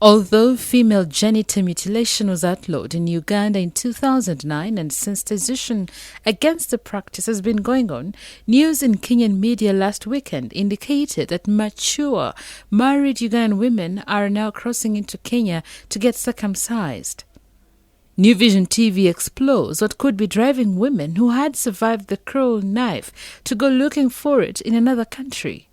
Although female genital mutilation was outlawed in Uganda in 2009 and sensitization against the practice has been going on, news in Kenyan media last weekend indicated that mature, married Ugandan women are now crossing into Kenya to get circumcised. New Vision TV explores what could be driving women who had survived the cruel knife to go looking for it in another country.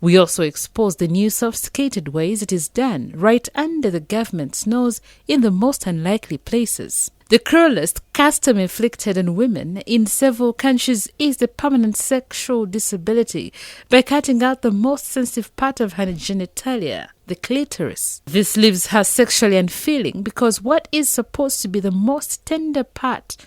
We also expose the new sophisticated ways it is done right under the government's nose in the most unlikely places. The cruelest custom inflicted on women in several countries is the permanent sexual disability by cutting out the most sensitive part of her genitalia, the clitoris. This leaves her sexually unfeeling because what is supposed to be the most tender part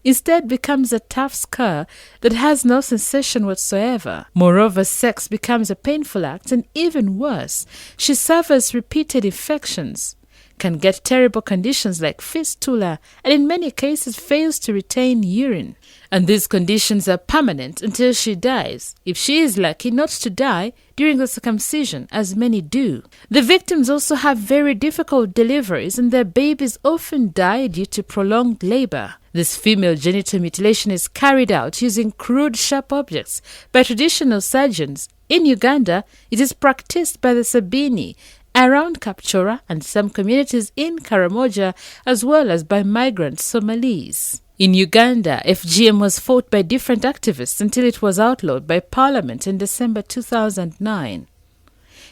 instead becomes a tough scar that has no sensation whatsoever. Moreover, sex becomes a painful act, and even worse, she suffers repeated infections, can get terrible conditions like fistula, and in many cases fails to retain urine. And these conditions are permanent until she dies, if she is lucky not to die during the circumcision, as many do. The victims also have very difficult deliveries, and their babies often die due to prolonged labor. This female genital mutilation is carried out using crude, sharp objects by traditional surgeons. In Uganda, it is practiced by the Sabini around Kapchora and some communities in Karamoja, as well as by migrant Somalis. In Uganda, FGM was fought by different activists until it was outlawed by Parliament in December 2009.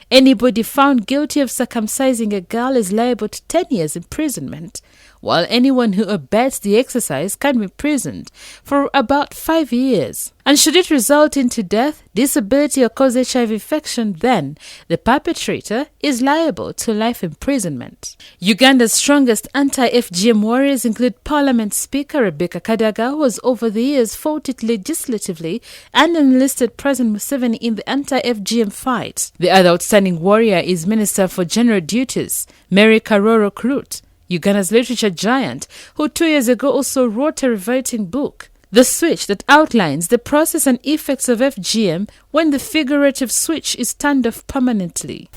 Anybody found guilty of circumcising a girl is liable to 10 years imprisonment, while anyone who abets the exercise can be imprisoned for about 5 years. And should it result into death, disability, or cause HIV infection, then the perpetrator is liable to life imprisonment. Uganda's strongest anti-FGM warriors include Parliament Speaker Rebecca Kadaga, who has over the years fought it legislatively, and enlisted President Museveni in the anti-FGM fight. The other outstanding warrior is Minister for General Duties, Mary Karoro Krut, Uganda's literature giant, who 2 years ago also wrote a riveting book, The Switch, that outlines the process and effects of FGM when the figurative switch is turned off permanently.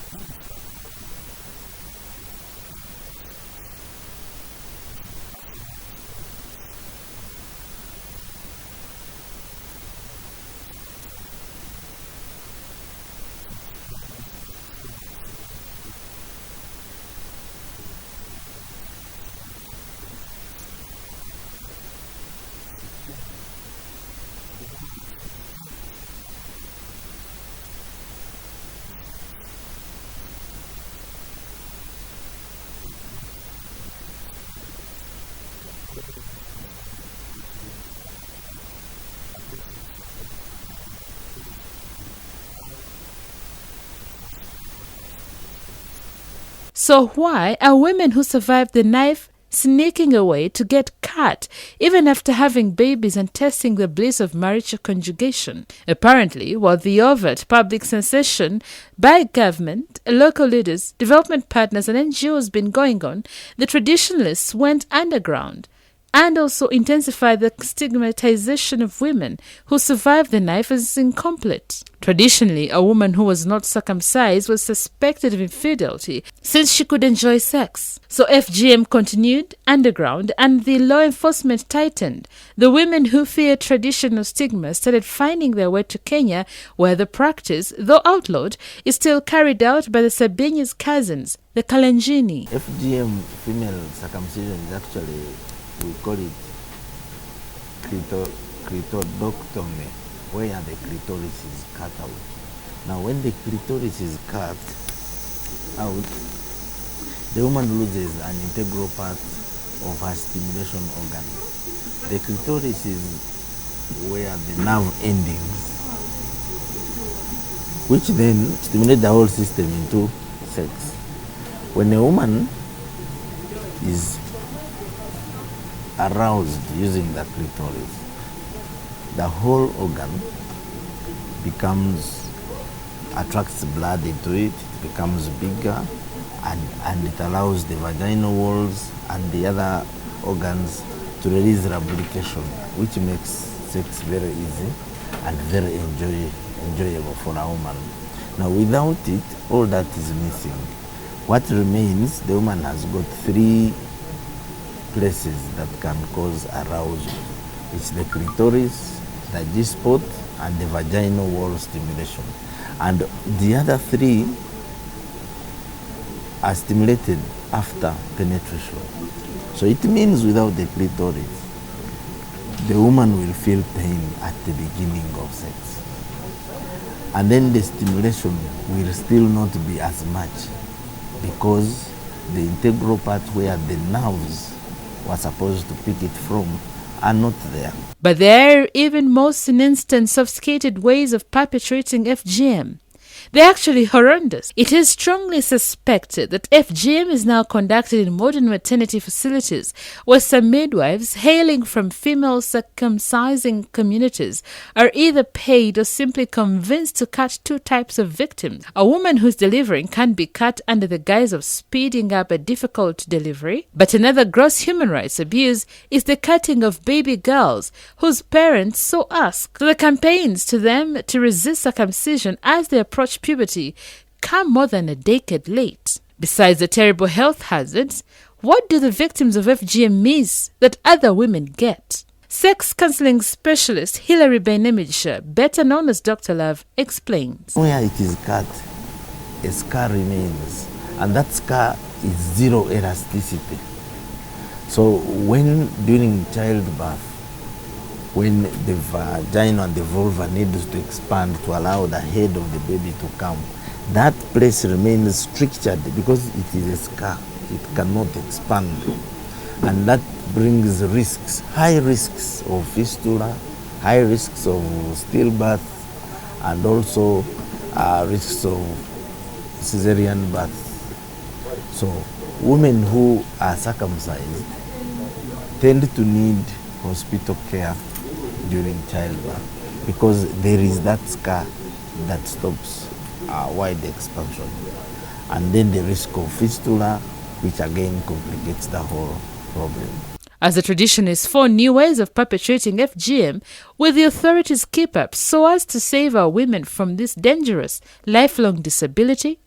So why are women who survived the knife sneaking away to get cut even after having babies and testing the bliss of marital conjugation? Apparently, while the overt public sensation by government, local leaders, development partners and NGOs has been going on, the traditionalists went underground and also intensified the stigmatization of women who survived the knife as incomplete. Traditionally, a woman who was not circumcised was suspected of infidelity since she could enjoy sex. So FGM continued underground and the law enforcement tightened. The women who feared traditional stigma started finding their way to Kenya, where the practice, though outlawed, is still carried out by the Sabini's cousins, the Kalenjini. FGM, female circumcision, is actually, we call it clitoridectomy, where the clitoris is cut out. Now when the clitoris is cut out, the woman loses an integral part of her stimulation organ. The clitoris is where the nerve endings, which then stimulate the whole system into sex. When a woman is aroused using the clitoris, the whole organ attracts blood into it, it becomes bigger, and it allows the vaginal walls and the other organs to release lubrication, which makes sex very easy and very enjoyable for a woman. Now without it, all that is missing. What remains, the woman has got 3 places that can cause arousal. It's the clitoris, the G-spot, and the vaginal wall stimulation. And the other 3 are stimulated after penetration. So it means without the clitoris, the woman will feel pain at the beginning of sex. And then the stimulation will still not be as much because the integral part where the nerves were supposed to pick it from are not there. But there are even more sinister, sophisticated ways of perpetrating FGM. They're actually horrendous. It is strongly suspected that FGM is now conducted in modern maternity facilities where some midwives hailing from female circumcising communities are either paid or simply convinced to cut 2 types of victims. A woman who's delivering can be cut under the guise of speeding up a difficult delivery, but another gross human rights abuse is the cutting of baby girls whose parents so ask. So the campaigns to them to resist circumcision as they approach puberty come more than a decade late. Besides the terrible health hazards, what do the victims of FGM miss that other women get? Sex counselling specialist Hilary Bainemigisha, better known as Dr. Love, explains. Where it is cut, a scar remains, and that scar is zero elasticity. So when during childbirth, when the vagina and the vulva needs to expand to allow the head of the baby to come, that place remains strictured because it is a scar. It cannot expand. And that brings risks, high risks of fistula, high risks of stillbirth, and also risks of cesarean birth. So women who are circumcised tend to need hospital care during childbirth because there is that scar that stops wide expansion, and then the risk of fistula, which again complicates the whole problem. As the tradition is 4 new ways of perpetrating FGM, will the authorities keep up so as to save our women from this dangerous lifelong disability?